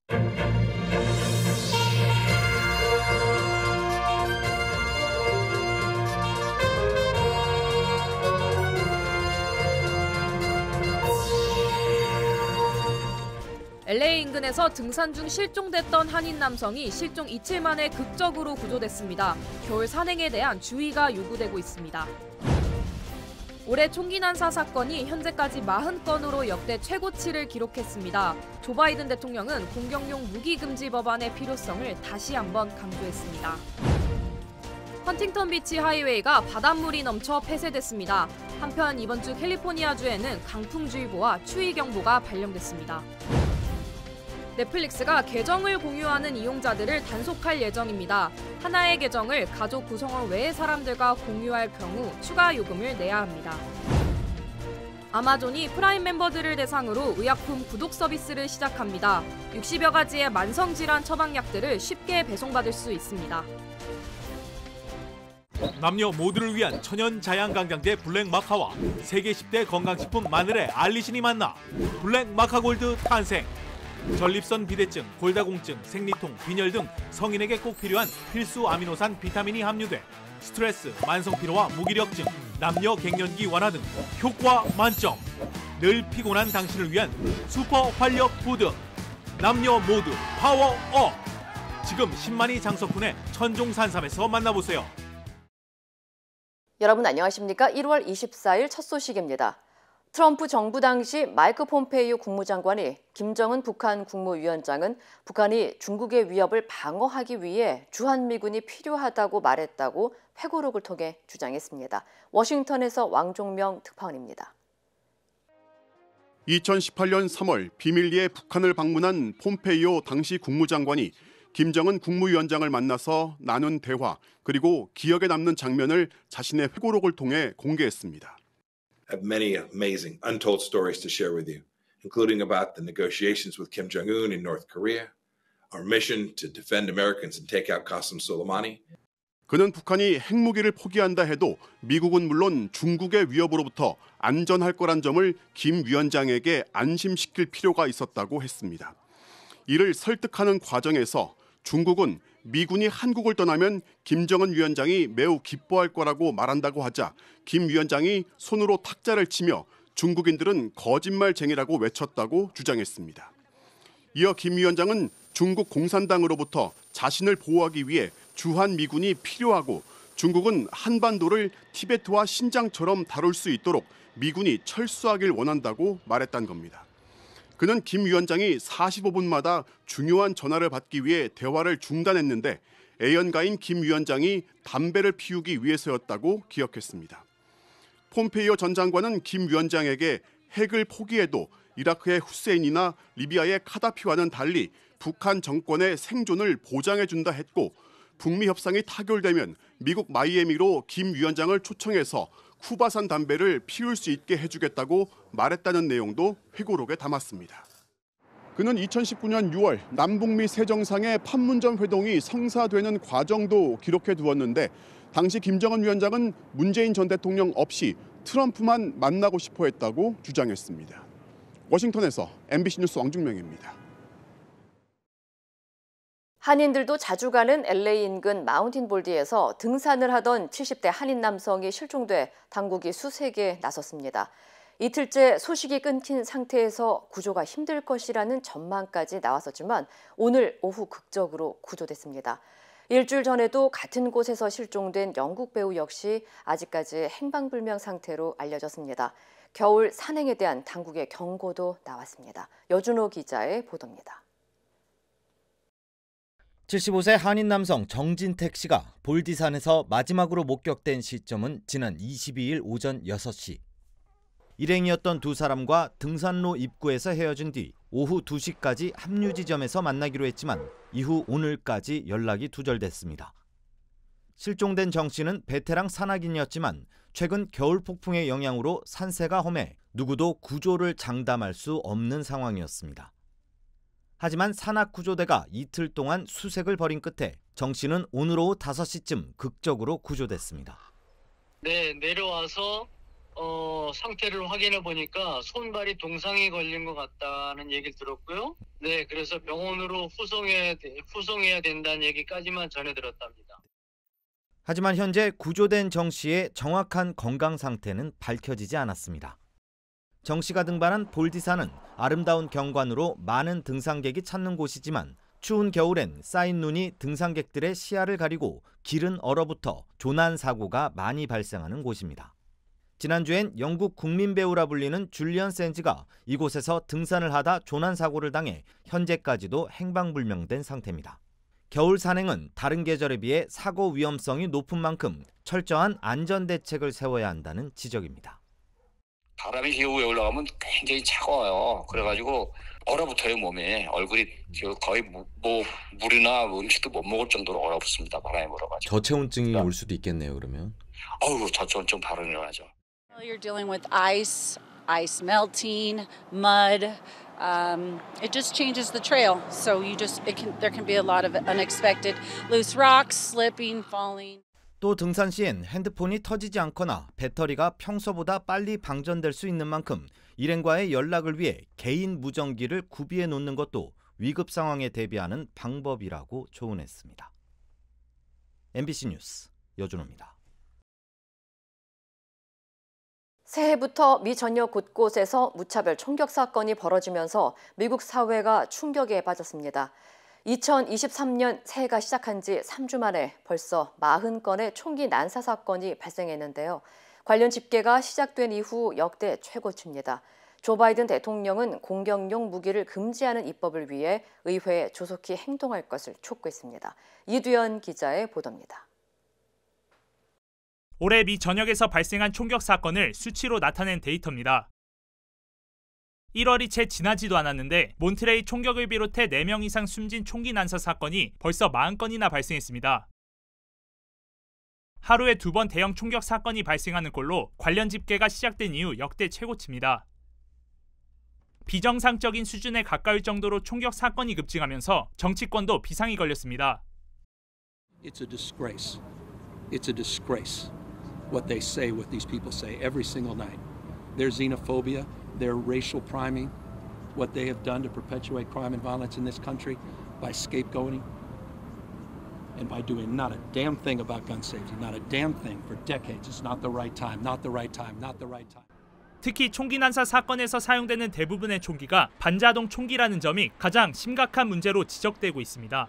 LA 인근에서 등산 중 실종됐던 한인 남성이 실종 이틀 만에 극적으로 구조됐습니다. 겨울 산행에 대한 주의가 요구되고 있습니다. 올해 총기 난사 사건이 현재까지 40건으로 역대 최고치를 기록했습니다. 조 바이든 대통령은 공격용 무기 금지 법안의 필요성을 다시 한번 강조했습니다. 헌팅턴 비치 하이웨이가 바닷물이 넘쳐 폐쇄됐습니다. 한편 이번 주 캘리포니아주에는 강풍주의보와 추위경보가 발령됐습니다. 넷플릭스가 계정을 공유하는 이용자들을 단속할 예정입니다. 하나의 계정을 가족 구성원 외의 사람들과 공유할 경우 추가 요금을 내야 합니다. 아마존이 프라임 멤버들을 대상으로 의약품 구독 서비스를 시작합니다. 60여 가지의 만성질환 처방약들을 쉽게 배송받을 수 있습니다. 남녀 모두를 위한 천연 자양강장제 블랙마카와 세계 10대 건강식품 마늘의 알리신이 만나 블랙마카골드 탄생! 전립선 비대증, 골다공증, 생리통, 빈혈 등 성인에게 꼭 필요한 필수 아미노산 비타민이 함유돼 스트레스, 만성피로와 무기력증, 남녀 갱년기 완화 등 효과 만점! 늘 피곤한 당신을 위한 슈퍼 활력 푸드! 남녀 모두 파워업! 지금 신만이 장석훈의 천종산삼에서 만나보세요. 여러분 안녕하십니까? 1월 24일 첫 소식입니다. 트럼프 정부 당시 마이크 폼페이오 국무장관이 김정은 북한 국무위원장은 북한이 중국의 위협을 방어하기 위해 주한미군이 필요하다고 말했다고 회고록을 통해 주장했습니다. 워싱턴에서 왕종명 특파원입니다. 2018년 3월 비밀리에 북한을 방문한 폼페이오 당시 국무장관이 김정은 국무위원장을 만나서 나눈 대화 그리고 기억에 남는 장면을 자신의 회고록을 통해 공개했습니다. I have many amazing untold stories to share with you, including about the negotiations with Kim Jong-un in North Korea, our mission to defend Americans and take out Qasem Soleimani. 그는 북한이 핵무기를 포기한다 해도 미국은 물론 중국의 위협으로부터 안전할 거란 점을 김 위원장에게 안심시킬 필요가 있었다고 했습니다. 이를 설득하는 과정에서 중국은 미군이 한국을 떠나면 김정은 위원장이 매우 기뻐할 거라고 말한다고 하자 김 위원장이 손으로 탁자를 치며 중국인들은 거짓말쟁이라고 외쳤다고 주장했습니다. 이어 김 위원장은 중국 공산당으로부터 자신을 보호하기 위해 주한미군이 필요하고 중국은 한반도를 티베트와 신장처럼 다룰 수 있도록 미군이 철수하길 원한다고 말했다는 겁니다. 그는 김 위원장이 45분마다 중요한 전화를 받기 위해 대화를 중단했는데 애연가인 김 위원장이 담배를 피우기 위해서였다고 기억했습니다. 폼페이오 전 장관은 김 위원장에게 핵을 포기해도 이라크의 후세인이나 리비아의 카다피와는 달리 북한 정권의 생존을 보장해준다 했고 북미 협상이 타결되면 미국 마이애미로 김 위원장을 초청해서 쿠바산 담배를 피울 수 있게 해주겠다고 말했다는 내용도 회고록에 담았습니다. 그는 2019년 6월 남북미 새 정상의 판문점 회동이 성사되는 과정도 기록해 두었는데 당시 김정은 위원장은 문재인 전 대통령 없이 트럼프만 만나고 싶어 했다고 주장했습니다. 워싱턴에서 MBC 뉴스 왕중명입니다. 한인들도 자주 가는 LA 인근 마운틴 볼디에서 등산을 하던 70대 한인 남성이 실종돼 당국이 수색에 나섰습니다. 이틀째 소식이 끊긴 상태에서 구조가 힘들 것이라는 전망까지 나왔었지만 오늘 오후 극적으로 구조됐습니다. 일주일 전에도 같은 곳에서 실종된 영국 배우 역시 아직까지 행방불명 상태로 알려졌습니다. 겨울 산행에 대한 당국의 경고도 나왔습니다. 여준호 기자의 보도입니다. 75세 한인 남성 정진택 씨가 볼디산에서 마지막으로 목격된 시점은 지난 22일 오전 6시. 일행이었던 두 사람과 등산로 입구에서 헤어진 뒤 오후 2시까지 합류 지점에서 만나기로 했지만 이후 오늘까지 연락이 두절됐습니다. 실종된 정 씨는 베테랑 산악인이었지만 최근 겨울 폭풍의 영향으로 산세가 험해 누구도 구조를 장담할 수 없는 상황이었습니다. 하지만 산악구조대가 이틀 동안 수색을 벌인 끝에 정 씨는 오늘 오후 5시쯤 극적으로 구조됐습니다. 네, 내려와서 상태를 확인해 보니까 손발이 동상이 걸린 것 같다는 얘기를 들었고요. 네, 그래서 병원으로 후송해야 된다는 얘기까지만 전해 들었답니다. 하지만 현재 구조된 정 씨의 정확한 건강 상태는 밝혀지지 않았습니다. 정 씨가 등반한 볼디산은 아름다운 경관으로 많은 등산객이 찾는 곳이지만 추운 겨울엔 쌓인 눈이 등산객들의 시야를 가리고 길은 얼어붙어 조난 사고가 많이 발생하는 곳입니다. 지난주엔 영국 국민 배우라 불리는 줄리언 샌즈가 이곳에서 등산을 하다 조난 사고를 당해 현재까지도 행방불명된 상태입니다. 겨울 산행은 다른 계절에 비해 사고 위험성이 높은 만큼 철저한 안전 대책을 세워야 한다는 지적입니다. 바람이 기후에 올라가면 굉장히 차가워요. 그래가지고 얼어붙어요, 몸에. 얼굴이 거의 물이나 음식도 못 먹을 정도로 얼어붙습니다. 바람이 불어가지고. 저체온증이 올 수도 있겠네요, 그러면. 저체온증 바로 일어나죠. You're dealing with ice melting, mud. It just changes the trail. So there can be a lot of unexpected loose rocks, slipping, falling. 또 등산 시엔 핸드폰이 터지지 않거나 배터리가 평소보다 빨리 방전될 수 있는 만큼 일행과의 연락을 위해 개인 무전기를 구비해 놓는 것도 위급 상황에 대비하는 방법이라고 조언했습니다. MBC 뉴스 여준호입니다. 새해부터 미 전역 곳곳에서 무차별 총격 사건이 벌어지면서 미국 사회가 충격에 빠졌습니다. 2023년 새해가 시작한 지 3주 만에 벌써 40건의 총기 난사 사건이 발생했는데요. 관련 집계가 시작된 이후 역대 최고치입니다. 조 바이든 대통령은 공격용 무기를 금지하는 입법을 위해 의회에 조속히 행동할 것을 촉구했습니다. 이두현 기자의 보도입니다. 올해 미 전역에서 발생한 총격 사건을 수치로 나타낸 데이터입니다. 1월이 채 지나지도 않았는데 몬트레이 총격을 비롯해 4명 이상 숨진 총기 난사 사건이 벌써 40건이나 발생했습니다. 하루에 2번 대형 총격 사건이 발생하는 꼴로 관련 집계가 시작된 이후 역대 최고치입니다. 비정상적인 수준에 가까울 정도로 총격 사건이 급증하면서 정치권도 비상이 걸렸습니다. It's a disgrace. It's a disgrace. What they say, what these people say every single night. Their xenophobia, their racial priming, what they have done to perpetuate crime and violence in this country by scapegoating and by doing not a damn thing about gun safety, not a damn thing for decades. It's not the right time, not the right time, not the right time. 특히 총기 난사 사건에서 사용되는 대부분의 총기가 반자동 총기라는 점이 가장 심각한 문제로 지적되고 있습니다.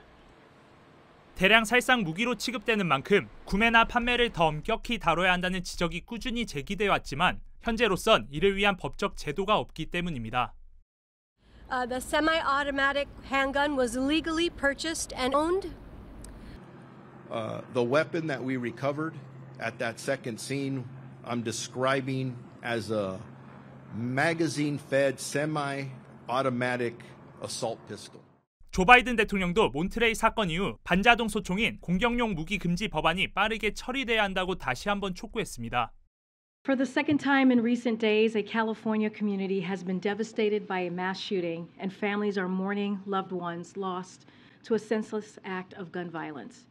대량 살상 무기로 취급되는 만큼 구매나 판매를 더 엄격히 다뤄야 한다는 지적이 꾸준히 제기돼 왔지만 현재로선 이를 위한 법적 제도가 없기 때문입니다. The semi-automatic handgun was legally purchased and owned. The weapon that we recovered at that second scene, I'm describing as a magazine-fed semi-automatic assault pistol. 조 바이든 대통령도 몬트레이 사건 이후 반자동 소총인 공격용 무기 금지 법안이 빠르게 처리돼야 한다고 다시 한번 촉구했습니다. For the second time in recent days, a California community has been devastated by a mass shooting, and families are mourning loved ones lost to a senseless act of gun violence.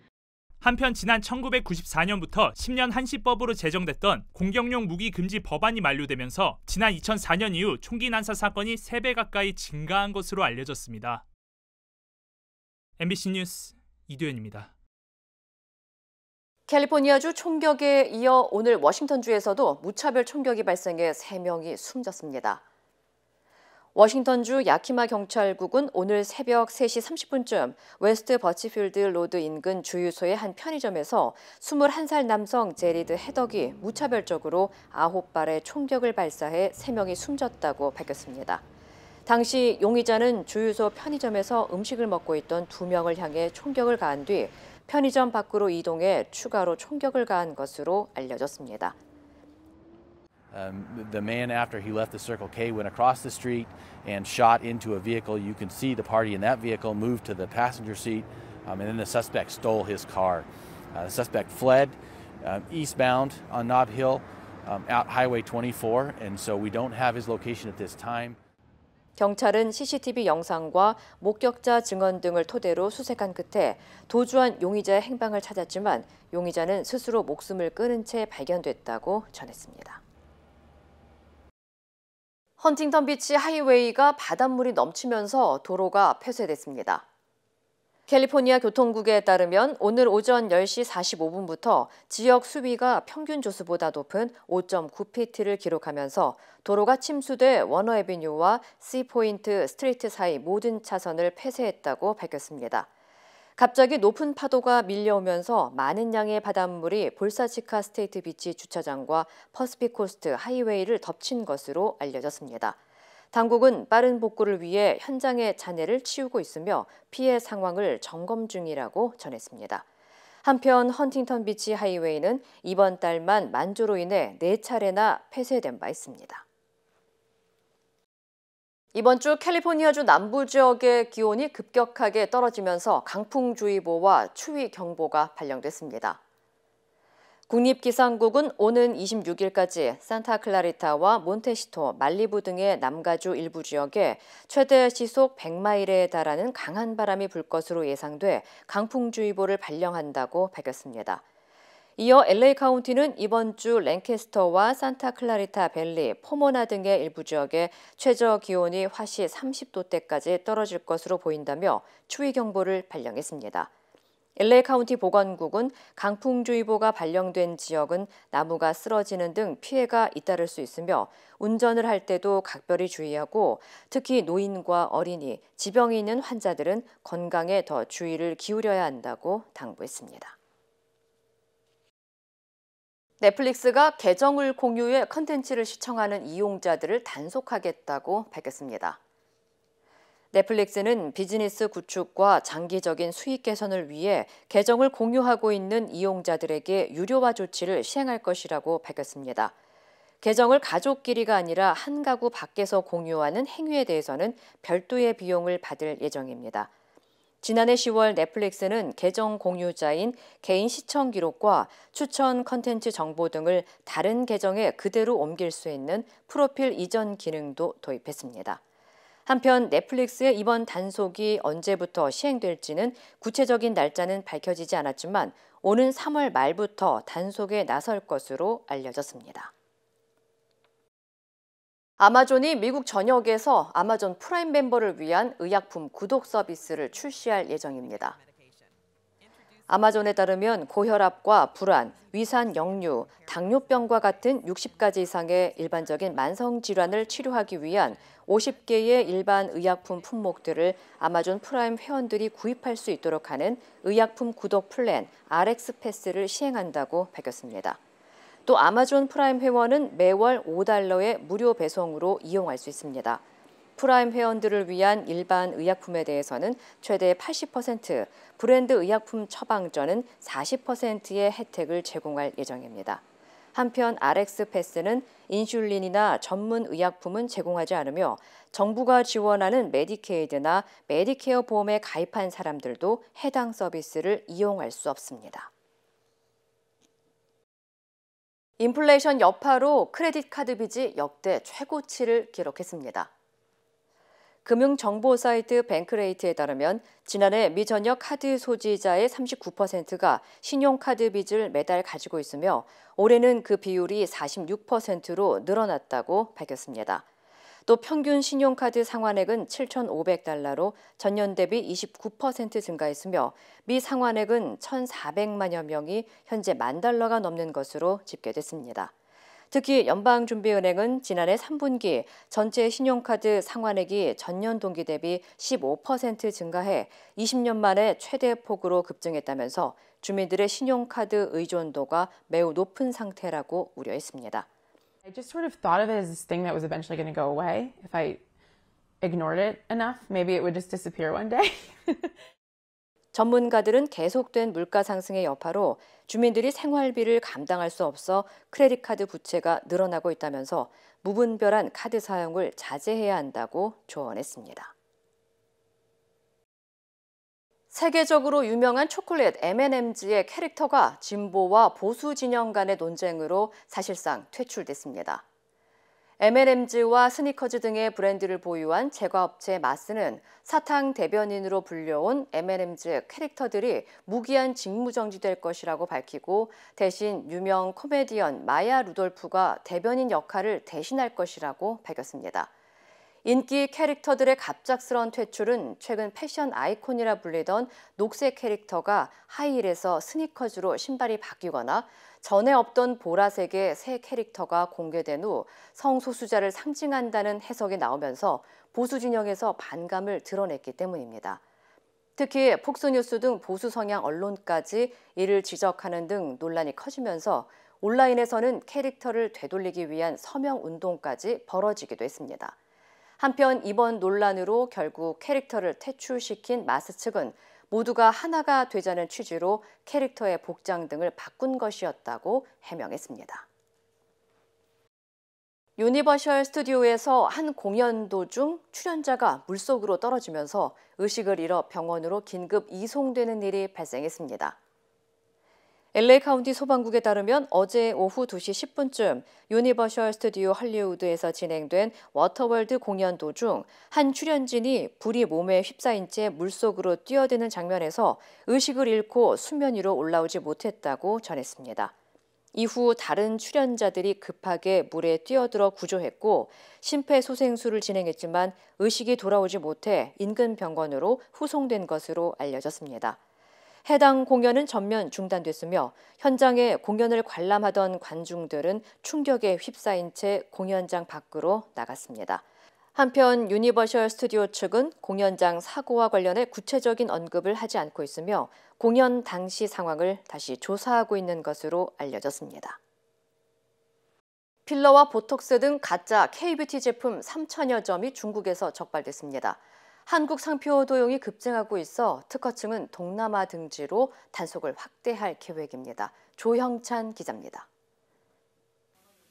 한편 지난 1994년부터 10년 한시법으로 제정됐던 공격용 무기 금지 법안이 만료되면서 지난 2004년 이후 총기 난사 사건이 3배 가까이 증가한 것으로 알려졌습니다. MBC 뉴스 이두현입니다. 캘리포니아주 총격에 이어 오늘 워싱턴주에서도 무차별 총격이 발생해 3명이 숨졌습니다. 워싱턴주 야키마 경찰국은 오늘 새벽 3시 30분쯤 웨스트 버치필드 로드 인근 주유소의 한 편의점에서 21살 남성 제리드 헤덕이 무차별적으로 9발의 총격을 발사해 3명이 숨졌다고 밝혔습니다. 당시 용의자는 주유소 편의점에서 음식을 먹고 있던 2명을 향해 총격을 가한 뒤 편의점 밖으로 이동해 추가로 총격을 가한 것으로 알려졌습니다. The man, after he left the Circle K, went across the street and shot into a vehicle. You can see the party in that vehicle move to the passenger seat, and then the suspect stole his car. The suspect fled eastbound on Nob Hill, out Highway 24, and so we don't have his location at this time. 경찰은 CCTV 영상과 목격자 증언 등을 토대로 수색한 끝에 도주한 용의자의 행방을 찾았지만 용의자는 스스로 목숨을 끊은 채 발견됐다고 전했습니다. 헌팅턴 비치 하이웨이가 바닷물이 넘치면서 도로가 폐쇄됐습니다. 캘리포니아 교통국에 따르면 오늘 오전 10시 45분부터 지역 수위가 평균 조수보다 높은 5.9피트를 기록하면서 도로가 침수돼 워너 애비뉴와 시포인트 스트리트 사이 모든 차선을 폐쇄했다고 밝혔습니다. 갑자기 높은 파도가 밀려오면서 많은 양의 바닷물이 볼사치카 스테이트 비치 주차장과 퍼시픽 코스트 하이웨이를 덮친 것으로 알려졌습니다. 당국은 빠른 복구를 위해 현장의 잔해를 치우고 있으며 피해 상황을 점검 중이라고 전했습니다. 한편 헌팅턴 비치 하이웨이는 이번 달만 만조로 인해 4차례나 폐쇄된 바 있습니다. 이번 주 캘리포니아주 남부 지역의 기온이 급격하게 떨어지면서 강풍주의보와 추위경보가 발령됐습니다. 국립기상국은 오는 26일까지 산타클라리타와 몬테시토, 말리부 등의 남가주 일부 지역에 최대 시속 100마일에 달하는 강한 바람이 불 것으로 예상돼 강풍주의보를 발령한다고 밝혔습니다. 이어 LA 카운티는 이번 주 랭캐스터와 산타클라리타 밸리, 포모나 등의 일부 지역에 최저 기온이 화씨 30도대까지 떨어질 것으로 보인다며 추위경보를 발령했습니다. LA 카운티 보건국은 강풍주의보가 발령된 지역은 나무가 쓰러지는 등 피해가 잇따를 수 있으며 운전을 할 때도 각별히 주의하고 특히 노인과 어린이, 지병이 있는 환자들은 건강에 더 주의를 기울여야 한다고 당부했습니다. 넷플릭스가 계정을 공유해 컨텐츠를 시청하는 이용자들을 단속하겠다고 밝혔습니다. 넷플릭스는 비즈니스 구축과 장기적인 수익 개선을 위해 계정을 공유하고 있는 이용자들에게 유료화 조치를 시행할 것이라고 밝혔습니다. 계정을 가족끼리가 아니라 한 가구 밖에서 공유하는 행위에 대해서는 별도의 비용을 받을 예정입니다. 지난해 10월 넷플릭스는 계정 공유자인 개인 시청 기록과 추천 컨텐츠 정보 등을 다른 계정에 그대로 옮길 수 있는 프로필 이전 기능도 도입했습니다. 한편 넷플릭스의 이번 단속이 언제부터 시행될지는 구체적인 날짜는 밝혀지지 않았지만 오는 3월 말부터 단속에 나설 것으로 알려졌습니다. 아마존이 미국 전역에서 아마존 프라임 멤버를 위한 의약품 구독 서비스를 출시할 예정입니다. 아마존에 따르면 고혈압과 불안, 위산 역류, 당뇨병과 같은 60가지 이상의 일반적인 만성 질환을 치료하기 위한 50개의 일반 의약품 품목들을 아마존 프라임 회원들이 구입할 수 있도록 하는 의약품 구독 플랜 RX 패스를 시행한다고 밝혔습니다. 또 아마존 프라임 회원은 매월 $5의 무료 배송으로 이용할 수 있습니다. 프라임 회원들을 위한 일반 의약품에 대해서는 최대 80%, 브랜드 의약품 처방전은 40%의 혜택을 제공할 예정입니다. 한편 RX 패스는 인슐린이나 전문 의약품은 제공하지 않으며 정부가 지원하는 메디케이드나 메디케어 보험에 가입한 사람들도 해당 서비스를 이용할 수 없습니다. 인플레이션 여파로 크레딧 카드 빚이 역대 최고치를 기록했습니다. 금융정보 사이트 뱅크레이트에 따르면 지난해 미 전역 카드 소지자의 39%가 신용카드 빚을 매달 가지고 있으며 올해는 그 비율이 46%로 늘어났다고 밝혔습니다. 또 평균 신용카드 상환액은 $7,500로 전년 대비 29% 증가했으며 미 상환액은 1,400만여 명이 현재 $10,000가 넘는 것으로 집계됐습니다. 특히 연방준비은행은 지난해 3분기 전체 신용카드 상환액이 전년 동기 대비 15% 증가해 20년 만에 최대 폭으로 급증했다면서 주민들의 신용카드 의존도가 매우 높은 상태라고 우려했습니다. I just sort of thought of it as this thing that was eventually going to go away. If I ignored it enough, maybe it would just disappear one day. 전문가들은 계속된 물가 상승의 여파로 주민들이 생활비를 감당할 수 없어 크레딧 카드 부채가 늘어나고 있다면서 무분별한 카드 사용을 자제해야 한다고 조언했습니다. 세계적으로 유명한 초콜릿 M&Ms의 캐릭터가 진보와 보수 진영 간의 논쟁으로 사실상 퇴출됐습니다. M&Ms와 스니커즈 등의 브랜드를 보유한 제과업체 마스는 사탕 대변인으로 불려온 M&M's 캐릭터들이 무기한 직무정지될 것이라고 밝히고 대신 유명 코미디언 마야 루돌프가 대변인 역할을 대신할 것이라고 밝혔습니다. 인기 캐릭터들의 갑작스러운 퇴출은 최근 패션 아이콘이라 불리던 녹색 캐릭터가 하이힐에서 스니커즈로 신발이 바뀌거나 전에 없던 보라색의 새 캐릭터가 공개된 후 성소수자를 상징한다는 해석이 나오면서 보수 진영에서 반감을 드러냈기 때문입니다. 특히 폭스뉴스 등 보수 성향 언론까지 이를 지적하는 등 논란이 커지면서 온라인에서는 캐릭터를 되돌리기 위한 서명 운동까지 벌어지기도 했습니다. 한편 이번 논란으로 결국 캐릭터를 퇴출시킨 마스 측은 모두가 하나가 되자는 취지로 캐릭터의 복장 등을 바꾼 것이었다고 해명했습니다. 유니버셜 스튜디오에서 한 공연 도중 출연자가 물속으로 떨어지면서 의식을 잃어 병원으로 긴급 이송되는 일이 발생했습니다. LA 카운티 소방국에 따르면 어제 오후 2시 10분쯤 유니버셜 스튜디오 할리우드에서 진행된 워터월드 공연 도중 한 출연진이 불이 몸에 휩싸인 채 물속으로 뛰어드는 장면에서 의식을 잃고 수면 위로 올라오지 못했다고 전했습니다. 이후 다른 출연자들이 급하게 물에 뛰어들어 구조했고 심폐소생술을 진행했지만 의식이 돌아오지 못해 인근 병원으로 후송된 것으로 알려졌습니다. 해당 공연은 전면 중단됐으며 현장에 공연을 관람하던 관중들은 충격에 휩싸인 채 공연장 밖으로 나갔습니다. 한편 유니버셜 스튜디오 측은 공연장 사고와 관련해 구체적인 언급을 하지 않고 있으며 공연 당시 상황을 다시 조사하고 있는 것으로 알려졌습니다. 필러와 보톡스 등 가짜 K-뷰티 제품 3천여 점이 중국에서 적발됐습니다. 한국 상표 도용이 급증하고 있어 특허청은 동남아 등지로 단속을 확대할 계획입니다. 조형찬 기자입니다.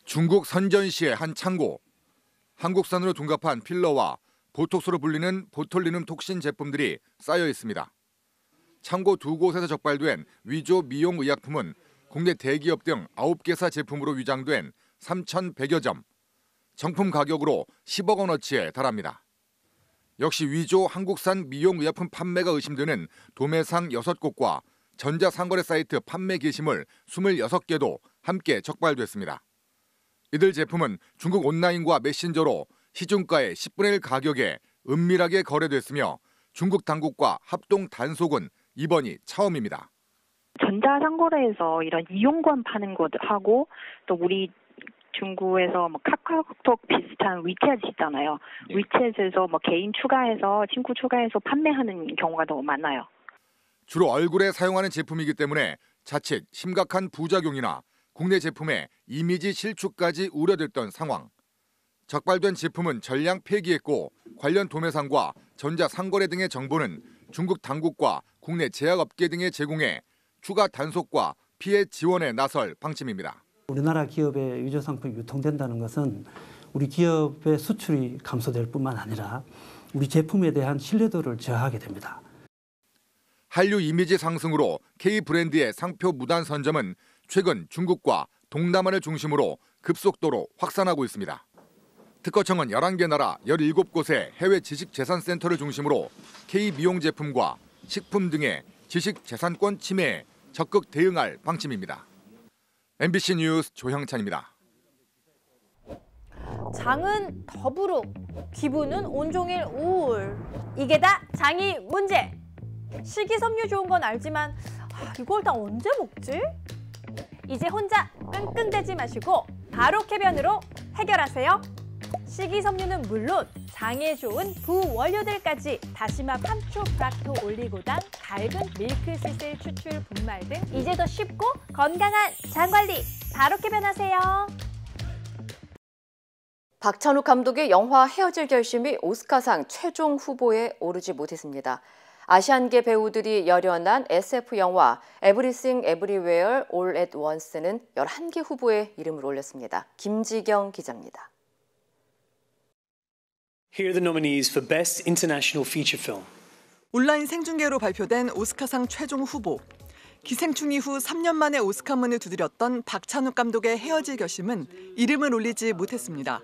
중국 선전시의 한 창고. 한국산으로 둔갑한 필러와 보톡스로 불리는 보톨리눔 톡신 제품들이 쌓여 있습니다. 창고 두 곳에서 적발된 위조 미용 의약품은 국내 대기업 등 9개사 제품으로 위장된 3,100여 점, 정품 가격으로 10억 원어치에 달합니다. 역시 위조 한국산 미용의약품 판매가 의심되는 도매상 6곳과 전자상거래 사이트 판매 게시물 26개도 함께 적발됐습니다. 이들 제품은 중국 온라인과 메신저로 시중가의 10분의 1 가격에 은밀하게 거래됐으며 중국 당국과 합동 단속은 이번이 처음입니다. 전자상거래에서 이런 이용권 파는 것하고 또 우리 중국에서 카카오톡 비슷한 위챗 있잖아요. 네. 위챗에서 개인 추가해서 친구 추가해서 판매하는 경우가 너무 많아요. 주로 얼굴에 사용하는 제품이기 때문에 자칫 심각한 부작용이나 국내 제품의 이미지 실추까지 우려됐던 상황. 적발된 제품은 전량 폐기했고 관련 도매상과 전자상거래 등의 정보는 중국 당국과 국내 제약업계 등에 제공해 추가 단속과 피해 지원에 나설 방침입니다. 우리나라 기업의 위조 상품이 유통된다는 것은 우리 기업의 수출이 감소될 뿐만 아니라 우리 제품에 대한 신뢰도를 저하하게 됩니다. 한류 이미지 상승으로 K 브랜드의 상표 무단 선점은 최근 중국과 동남아를 중심으로 급속도로 확산하고 있습니다. 특허청은 11개 나라 17곳의 해외 지식재산센터를 중심으로 K 미용 제품과 식품 등의 지식재산권 침해에 적극 대응할 방침입니다. MBC 뉴스 조형찬입니다. 장은 더부룩, 기분은 온종일 우울. 이게 다 장이 문제. 식이섬유 좋은 건 알지만 이걸 다 언제 먹지? 이제 혼자 끙끙대지 마시고 바로 쾌변으로 해결하세요. 식이섬유는 물론 장에 좋은 부원료들까지 다시마, 감초, 프락토, 올리고당, 갈근, 밀크시슬, 추출, 분말 등 이제 더 쉽고 건강한 장관리 바로 쾌변하세요. 박찬욱 감독의 영화 헤어질 결심이 오스카상 최종 후보에 오르지 못했습니다. 아시안계 배우들이 열연한 SF 영화 Everything Everywhere All at Once는 11개 후보에 이름을 올렸습니다. 김지경 기자입니다. Here are the nominees for Best International Feature Film. 온라인 생중계로 발표된 오스카상 최종 후보. 기생충 이후 3년 만에 오스카문을 두드렸던 박찬욱 감독의 헤어질 결심은 이름을 올리지 못했습니다.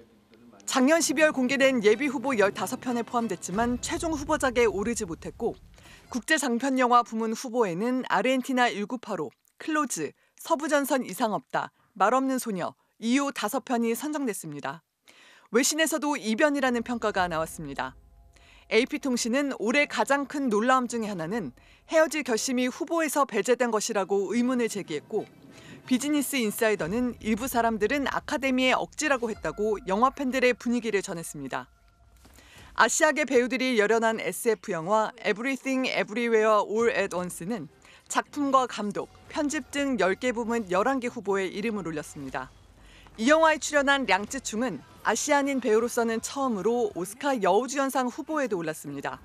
작년 12월 공개된 예비 후보 15편에 포함됐지만 최종 후보작에 오르지 못했고 국제 장편 영화 부문 후보에는 아르헨티나 1985, 클로즈, 서부전선 이상 없다, 말없는 소녀, 이후 5편이 선정됐습니다. 외신에서도 이변이라는 평가가 나왔습니다. AP통신은 올해 가장 큰 놀라움 중에 하나는 헤어질 결심이 후보에서 배제된 것이라고 의문을 제기했고 비즈니스 인사이더는 일부 사람들은 아카데미의 억지라고 했다고 영화 팬들의 분위기를 전했습니다. 아시아계 배우들이 열연한 SF 영화 Everything Everywhere All at Once는 작품과 감독, 편집 등 10개 부문 11개 후보에 이름을 올렸습니다. 이 영화에 출연한 량쯔충은 아시아인 배우로서는 처음으로 오스카 여우주연상 후보에도 올랐습니다.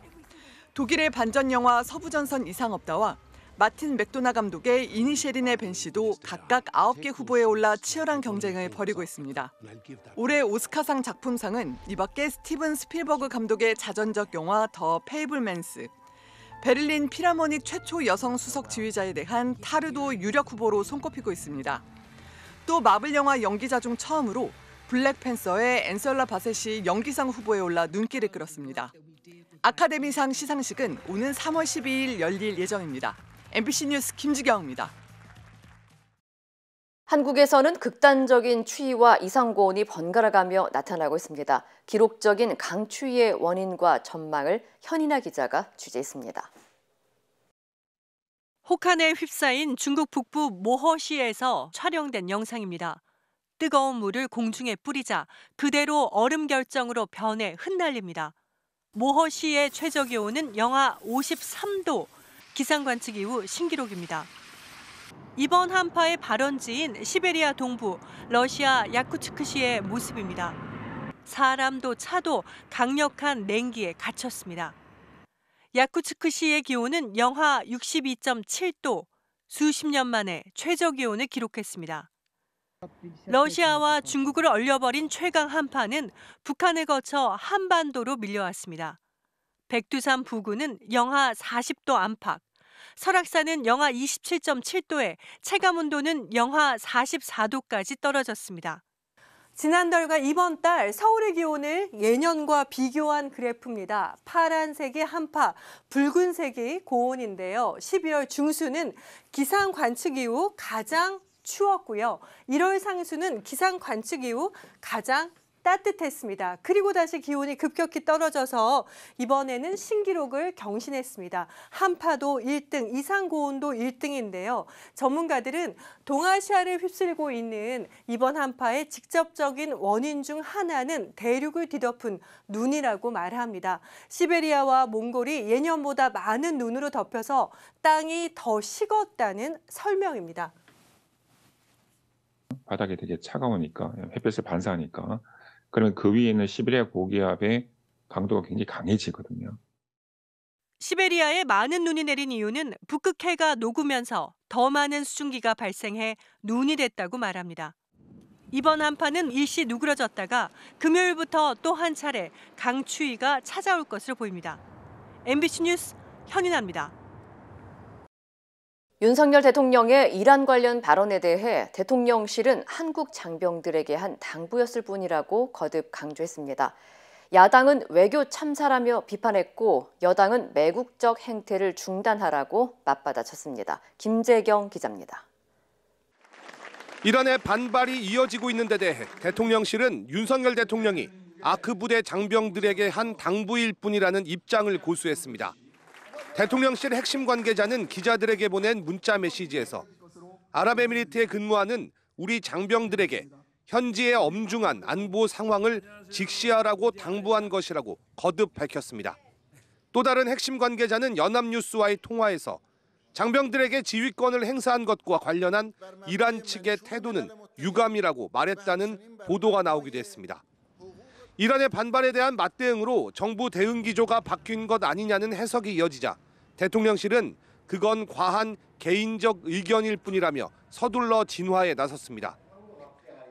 독일의 반전 영화 서부전선 이상 없다와 마틴 맥도나 감독의 이니셰린의 벤시도 각각 9개 후보에 올라 치열한 경쟁을 벌이고 있습니다. 올해 오스카상 작품상은 이 밖에 스티븐 스필버그 감독의 자전적 영화 더 페이블맨스, 베를린 필하모닉 최초 여성 수석 지휘자에 대한 타르도 유력 후보로 손꼽히고 있습니다. 또 마블 영화 연기자 중 처음으로 블랙팬서의 앤셀라 바셋이 연기상 후보에 올라 눈길을 끌었습니다. 아카데미상 시상식은 오는 3월 12일 열릴 예정입니다. MBC 뉴스 김지경입니다. 한국에서는 극단적인 추위와 이상고온이 번갈아가며 나타나고 있습니다. 기록적인 강추위의 원인과 전망을 현인아 기자가 취재했습니다. 혹한에 휩싸인 중국 북부 모허시에서 촬영된 영상입니다. 뜨거운 물을 공중에 뿌리자 그대로 얼음 결정으로 변해 흩날립니다. 모허시의 최저기온은 영하 53도, 기상관측 이후 신기록입니다. 이번 한파의 발원지인 시베리아 동부 러시아 야쿠츠크시의 모습입니다. 사람도 차도 강력한 냉기에 갇혔습니다. 야쿠츠크시의 기온은 영하 62.7도, 수십 년 만에 최저기온을 기록했습니다. 러시아와 중국을 얼려버린 최강 한파는 북한을 거쳐 한반도로 밀려왔습니다. 백두산 부근은 영하 40도 안팎, 설악산은 영하 27.7도에 체감온도는 영하 44도까지 떨어졌습니다. 지난달과 이번 달 서울의 기온을 예년과 비교한 그래프입니다. 파란색이 한파, 붉은색이 고온인데요. 12월 중순은 기상 관측 이후 가장 추웠고요. 1월 상수는 기상 관측 이후 가장 따뜻했습니다. 그리고 다시 기온이 급격히 떨어져서 이번에는 신기록을 경신했습니다. 한파도 1등, 이상고온도 1등인데요. 전문가들은 동아시아를 휩쓸고 있는 이번 한파의 직접적인 원인 중 하나는 대륙을 뒤덮은 눈이라고 말합니다. 시베리아와 몽골이 예년보다 많은 눈으로 덮여서 땅이 더 식었다는 설명입니다. 바닥이 되게 차가우니까 햇볕을 반사하니까 그러면 그 위에 있는 시베리아 고기압의 강도가 굉장히 강해지거든요. 시베리아에 많은 눈이 내린 이유는 북극해가 녹으면서 더 많은 수증기가 발생해 눈이 됐다고 말합니다. 이번 한파는 일시 누그러졌다가 금요일부터 또 한 차례 강추위가 찾아올 것으로 보입니다. MBC 뉴스 현인아입니다. 윤석열 대통령의 이란 관련 발언에 대해 대통령실은 한국 장병들에게 한 당부였을 뿐이라고 거듭 강조했습니다. 야당은 외교 참사라며 비판했고 여당은 매국적 행태를 중단하라고 맞받아쳤습니다. 김재경 기자입니다. 이란의 반발이 이어지고 있는 데 대해 대통령실은 윤석열 대통령이 아크 부대 장병들에게 한 당부일 뿐이라는 입장을 고수했습니다. 대통령실 핵심 관계자는 기자들에게 보낸 문자 메시지에서 아랍에미리트에 근무하는 우리 장병들에게 현지의 엄중한 안보 상황을 직시하라고 당부한 것이라고 거듭 밝혔습니다. 또 다른 핵심 관계자는 연합뉴스와의 통화에서 장병들에게 지휘권을 행사한 것과 관련한 이란 측의 태도는 유감이라고 말했다는 보도가 나오기도 했습니다. 이란의 반발에 대한 맞대응으로 정부 대응 기조가 바뀐 것 아니냐는 해석이 이어지자 대통령실은 그건 과한 개인적 의견일 뿐이라며 서둘러 진화에 나섰습니다.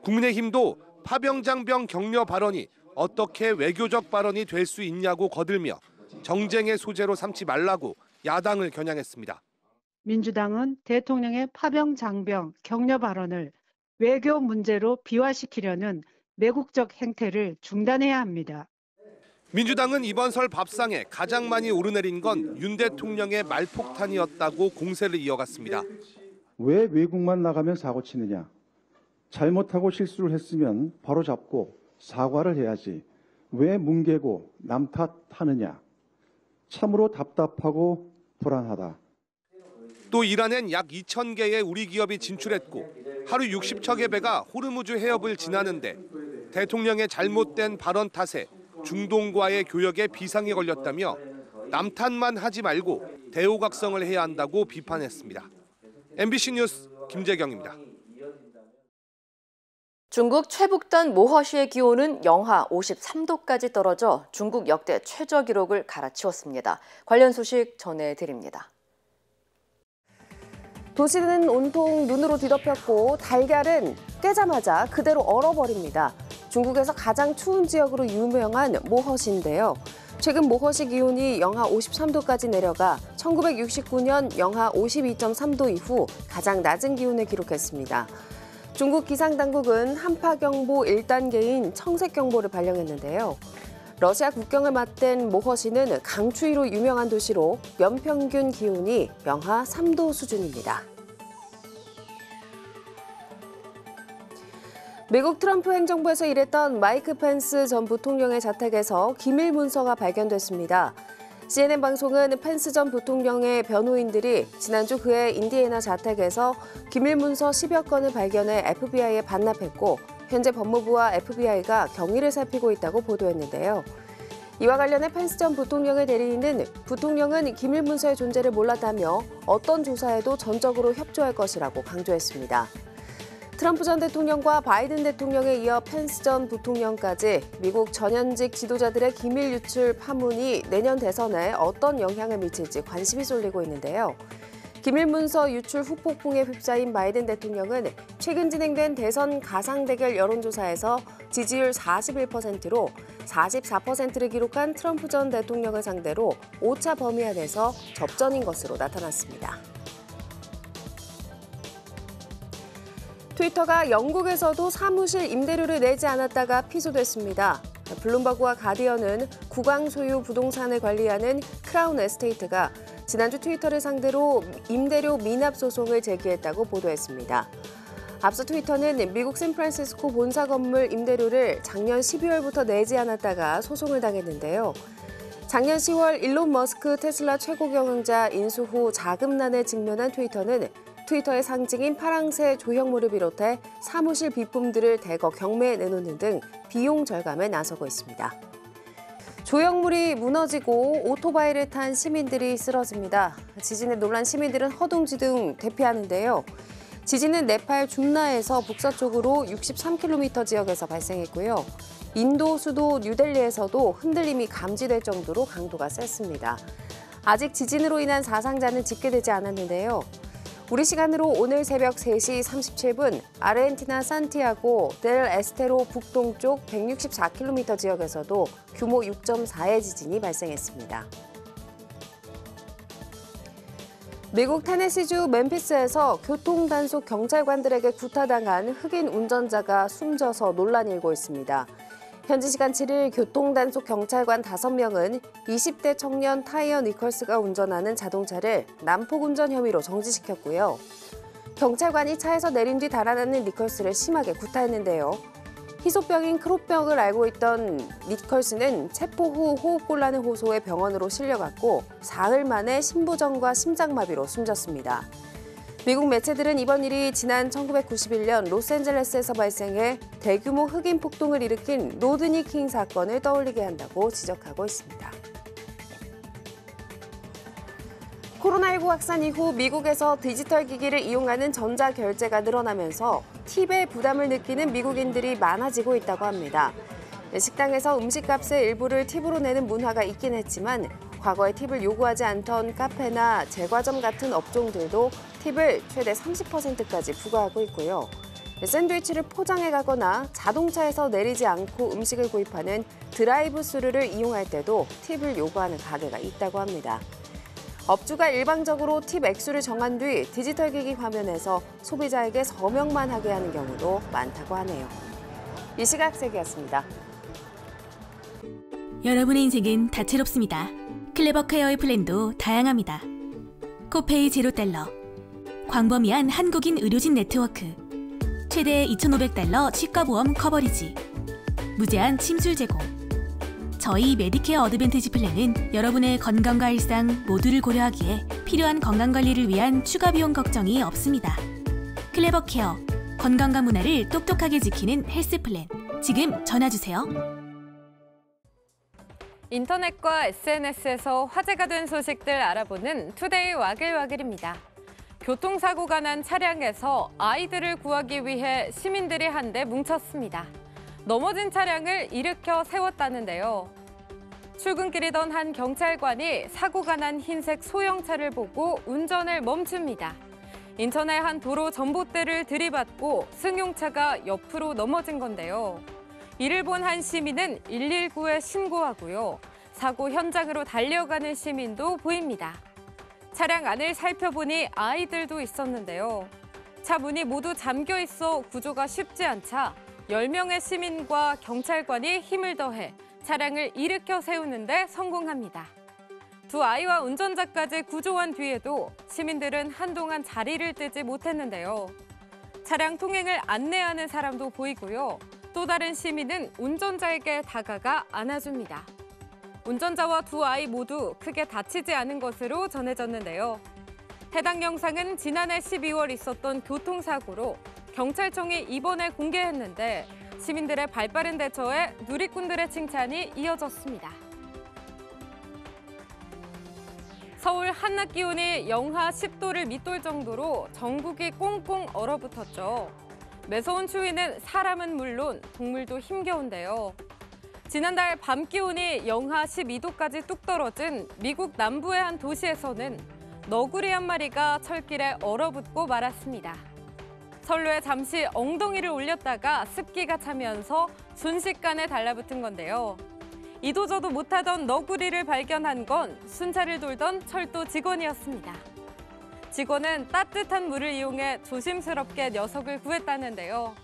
국민의힘도 파병장병 격려 발언이 어떻게 외교적 발언이 될 수 있냐고 거들며 정쟁의 소재로 삼지 말라고 야당을 겨냥했습니다. 민주당은 대통령의 파병장병 격려 발언을 외교 문제로 비화시키려는 매국적 행태를 중단해야 합니다. 민주당은 이번 설 밥상에 가장 많이 오르내린 건 윤 대통령의 말폭탄이었다고 공세를 이어갔습니다. 왜 외국만 나가면 사고 치느냐? 잘못하고 실수를 했으면 바로 잡고 사과를 해야지. 왜 뭉개고 남 탓하느냐? 참으로 답답하고 불안하다. 또 이란엔 약 2,000개의 우리 기업이 진출했고 하루 60척의 배가 호르무즈 해협을 지나는데 대통령의 잘못된 발언 탓에 중동과의 교역에 비상이 걸렸다며 남 탓만 하지 말고 대오각성을 해야 한다고 비판했습니다. MBC 뉴스 김재경입니다. 중국 최북단 모허시의 기온은 영하 53도까지 떨어져 중국 역대 최저 기록을 갈아치웠습니다. 관련 소식 전해드립니다. 도시는 온통 눈으로 뒤덮였고 달걀은 깨자마자 그대로 얼어버립니다. 중국에서 가장 추운 지역으로 유명한 모허시인데요. 최근 모허시 기온이 영하 53도까지 내려가 1969년 영하 52.3도 이후 가장 낮은 기온을 기록했습니다. 중국 기상당국은 한파경보 1단계인 청색경보를 발령했는데요. 러시아 국경을 맞댄 모허시는 강추위로 유명한 도시로 연평균 기온이 영하 3도 수준입니다. 미국 트럼프 행정부에서 일했던 마이크 펜스 전 부통령의 자택에서 기밀 문서가 발견됐습니다. CNN 방송은 펜스 전 부통령의 변호인들이 지난주 그의 인디애나 자택에서 기밀 문서 10여 건을 발견해 FBI에 반납했고 현재 법무부와 FBI가 경위를 살피고 있다고 보도했는데요. 이와 관련해 펜스 전 부통령의 대리인은 부통령은 기밀 문서의 존재를 몰랐다며 어떤 조사에도 전적으로 협조할 것이라고 강조했습니다. 트럼프 전 대통령과 바이든 대통령에 이어 펜스 전 부통령까지 미국 전현직 지도자들의 기밀 유출 파문이 내년 대선에 어떤 영향을 미칠지 관심이 쏠리고 있는데요. 기밀 문서 유출 후폭풍에 휩싸인 바이든 대통령은 최근 진행된 대선 가상 대결 여론조사에서 지지율 41%로 44%를 기록한 트럼프 전 대통령을 상대로 오차 범위 안에서 접전인 것으로 나타났습니다. 트위터가 영국에서도 사무실 임대료를 내지 않았다가 피소됐습니다. 블룸버그와 가디언은 국왕 소유 부동산을 관리하는 크라운 에스테이트가 지난주 트위터를 상대로 임대료 미납 소송을 제기했다고 보도했습니다. 앞서 트위터는 미국 샌프란시스코 본사 건물 임대료를 작년 12월부터 내지 않았다가 소송을 당했는데요. 작년 10월 일론 머스크 테슬라 최고 경영자 인수 후 자금난에 직면한 트위터는 트위터의 상징인 파랑새 조형물을 비롯해 사무실 비품들을 대거 경매에 내놓는 등 비용 절감에 나서고 있습니다. 조형물이 무너지고 오토바이를 탄 시민들이 쓰러집니다. 지진에 놀란 시민들은 허둥지둥 대피하는데요. 지진은 네팔 준나에서 북서쪽으로 63km 지역에서 발생했고요. 인도 수도 뉴델리에서도 흔들림이 감지될 정도로 강도가 셌습니다. 아직 지진으로 인한 사상자는 집계되지 않았는데요. 우리 시간으로 오늘 새벽 3시 37분 아르헨티나 산티아고 델 에스테로 북동쪽 164km 지역에서도 규모 6.4의 지진이 발생했습니다. 미국 테네시주 멤피스에서 교통단속 경찰관들에게 구타당한 흑인 운전자가 숨져서 논란이 일고 있습니다. 현지 시간 7일 교통단속 경찰관 5명은 20대 청년 타이어 니컬스가 운전하는 자동차를 난폭운전 혐의로 정지시켰고요. 경찰관이 차에서 내린 뒤 달아나는 니컬스를 심하게 구타했는데요. 희소병인 크롭병을 앓고 있던 니컬스는 체포 후 호흡곤란을 호소해 병원으로 실려갔고 사흘 만에 심부전과 심장마비로 숨졌습니다. 미국 매체들은 이번 일이 지난 1991년 로스앤젤레스에서 발생해 대규모 흑인 폭동을 일으킨 로드니 킹 사건을 떠올리게 한다고 지적하고 있습니다. 코로나19 확산 이후 미국에서 디지털 기기를 이용하는 전자결제가 늘어나면서 팁의 부담을 느끼는 미국인들이 많아지고 있다고 합니다. 식당에서 음식값의 일부를 팁으로 내는 문화가 있긴 했지만 과거에 팁을 요구하지 않던 카페나 제과점 같은 업종들도 팁을 최대 30%까지 부과하고 있고요. 샌드위치를 포장해 가거나 자동차에서 내리지 않고 음식을 구입하는 드라이브 스루를 이용할 때도 팁을 요구하는 가게가 있다고 합니다. 업주가 일방적으로 팁 액수를 정한 뒤 디지털 기기 화면에서 소비자에게 서명만 하게 하는 경우도 많다고 하네요. 이 시각 세계였습니다. 여러분의 인생은 다채롭습니다. 클레버 케어의 플랜도 다양합니다. 코페이 $0, 광범위한 한국인 의료진 네트워크, 최대 $2,500 치과보험 커버리지, 무제한 침술 제공. 저희 메디케어 어드밴티지 플랜은 여러분의 건강과 일상 모두를 고려하기에 필요한 건강관리를 위한 추가 비용 걱정이 없습니다. 클레버 케어, 건강과 문화를 똑똑하게 지키는 헬스 플랜. 지금 전화주세요. 인터넷과 SNS에서 화제가 된 소식들 알아보는 투데이 와글와글입니다. 교통사고가 난 차량에서 아이들을 구하기 위해 시민들이 한데 뭉쳤습니다. 넘어진 차량을 일으켜 세웠다는데요. 출근길이던 한 경찰관이 사고가 난 흰색 소형차를 보고 운전을 멈춥니다. 인천의 한 도로 전봇대를 들이받고 승용차가 옆으로 넘어진 건데요. 이를 본 한 시민은 119에 신고하고요. 사고 현장으로 달려가는 시민도 보입니다. 차량 안을 살펴보니 아이들도 있었는데요. 차 문이 모두 잠겨 있어 구조가 쉽지 않자 10명의 시민과 경찰관이 힘을 더해 차량을 일으켜 세우는데 성공합니다. 두 아이와 운전자까지 구조한 뒤에도 시민들은 한동안 자리를 뜨지 못했는데요. 차량 통행을 안내하는 사람도 보이고요. 또 다른 시민은 운전자에게 다가가 안아줍니다. 운전자와 두 아이 모두 크게 다치지 않은 것으로 전해졌는데요. 해당 영상은 지난해 12월 있었던 교통사고로 경찰청이 이번에 공개했는데 시민들의 발빠른 대처에 누리꾼들의 칭찬이 이어졌습니다. 서울 한낮 기온이 영하 10도를 밑돌 정도로 전국이 꽁꽁 얼어붙었죠. 매서운 추위는 사람은 물론 동물도 힘겨운데요. 지난달 밤 기온이 영하 12도까지 뚝 떨어진 미국 남부의 한 도시에서는 너구리 한 마리가 철길에 얼어붙고 말았습니다. 선로에 잠시 엉덩이를 올렸다가 습기가 차면서 순식간에 달라붙은 건데요. 이도저도 못하던 너구리를 발견한 건 순찰을 돌던 철도 직원이었습니다. 직원은 따뜻한 물을 이용해 조심스럽게 녀석을 구했다는데요.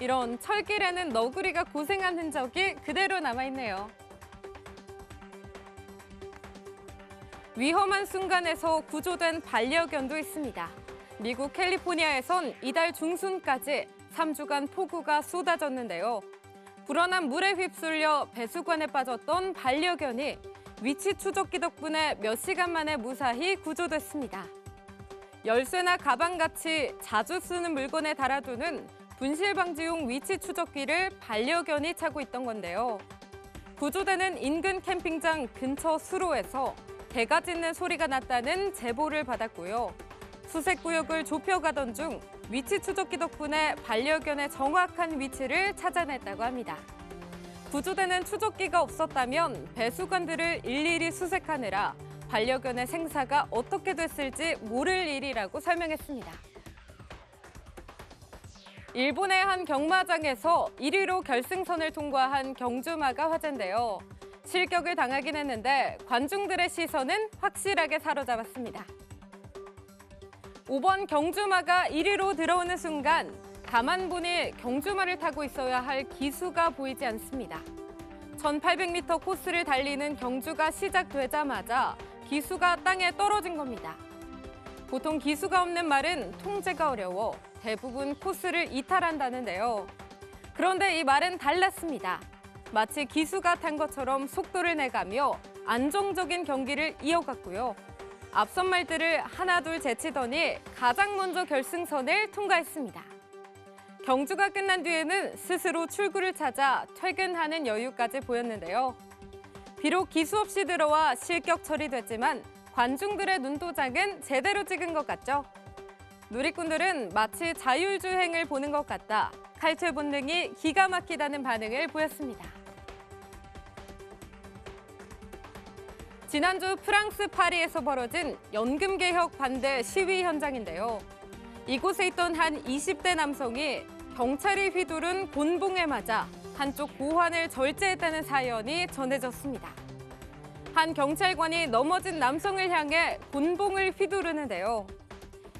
이런 철길에는 너구리가 고생한 흔적이 그대로 남아있네요. 위험한 순간에서 구조된 반려견도 있습니다. 미국 캘리포니아에선 이달 중순까지 3주간 폭우가 쏟아졌는데요. 불어난 물에 휩쓸려 배수관에 빠졌던 반려견이 위치 추적기 덕분에 몇 시간 만에 무사히 구조됐습니다. 열쇠나 가방같이 자주 쓰는 물건에 달아두는 분실 방지용 위치 추적기를 반려견이 차고 있던 건데요. 구조되는 인근 캠핑장 근처 수로에서 개가 짖는 소리가 났다는 제보를 받았고요. 수색 구역을 좁혀가던 중 위치 추적기 덕분에 반려견의 정확한 위치를 찾아냈다고 합니다. 구조되는 추적기가 없었다면 배수관들을 일일이 수색하느라 반려견의 생사가 어떻게 됐을지 모를 일이라고 설명했습니다. 일본의 한 경마장에서 1위로 결승선을 통과한 경주마가 화제인데요. 실격을 당하긴 했는데 관중들의 시선은 확실하게 사로잡았습니다. 5번 경주마가 1위로 들어오는 순간 가만 보니 경주마를 타고 있어야 할 기수가 보이지 않습니다. 1800m 코스를 달리는 경주가 시작되자마자 기수가 땅에 떨어진 겁니다. 보통 기수가 없는 말은 통제가 어려워 대부분 코스를 이탈한다는데요. 그런데 이 말은 달랐습니다. 마치 기수가 탄 것처럼 속도를 내가며 안정적인 경기를 이어갔고요. 앞선 말들을 하나둘 제치더니 가장 먼저 결승선을 통과했습니다. 경주가 끝난 뒤에는 스스로 출구를 찾아 퇴근하는 여유까지 보였는데요. 비록 기수 없이 들어와 실격 처리됐지만 관중들의 눈도장은 제대로 찍은 것 같죠? 누리꾼들은 마치 자율주행을 보는 것 같다. 칼퇴 본능이 기가 막히다는 반응을 보였습니다. 지난주 프랑스 파리에서 벌어진 연금개혁 반대 시위 현장인데요. 이곳에 있던 한 20대 남성이 경찰이 휘두른 곤봉에 맞아 한쪽 고환을 절제했다는 사연이 전해졌습니다. 한 경찰관이 넘어진 남성을 향해 곤봉을 휘두르는데요.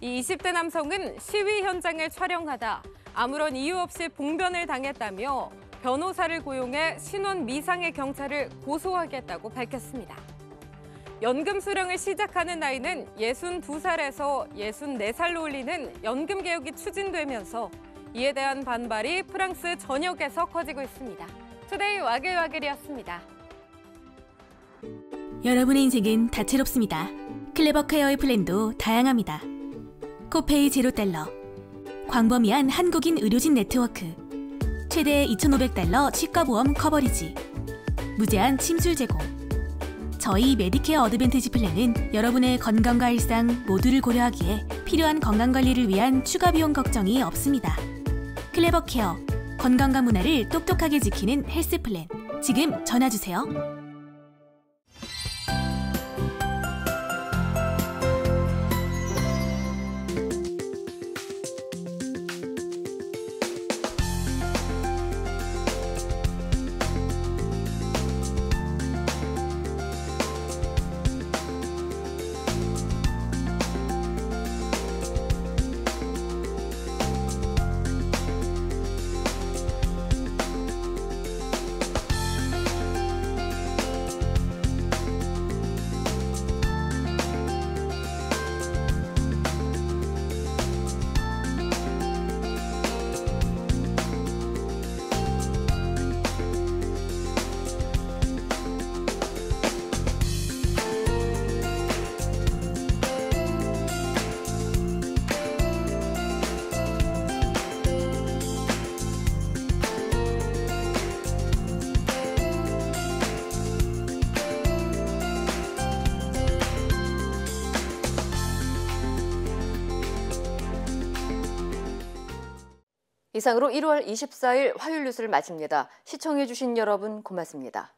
이 20대 남성은 시위 현장을 촬영하다 아무런 이유 없이 봉변을 당했다며 변호사를 고용해 신원 미상의 경찰을 고소하겠다고 밝혔습니다. 연금 수령을 시작하는 나이는 62살에서 64살로 올리는 연금 개혁이 추진되면서 이에 대한 반발이 프랑스 전역에서 커지고 있습니다. 투데이 와글와글이었습니다. 여러분의 인생은 다채롭습니다. 클레버 케어의 플랜도 다양합니다. 코페이 $0, 광범위한 한국인 의료진 네트워크, 최대 $2,500 치과보험 커버리지, 무제한 침술 제공. 저희 메디케어 어드밴티지 플랜은 여러분의 건강과 일상 모두를 고려하기에 필요한 건강관리를 위한 추가 비용 걱정이 없습니다. 클레버 케어, 건강과 문화를 똑똑하게 지키는 헬스 플랜. 지금 전화주세요. 이상으로 1월 24일 화요일 뉴스를 마칩니다. 시청해주신 여러분 고맙습니다.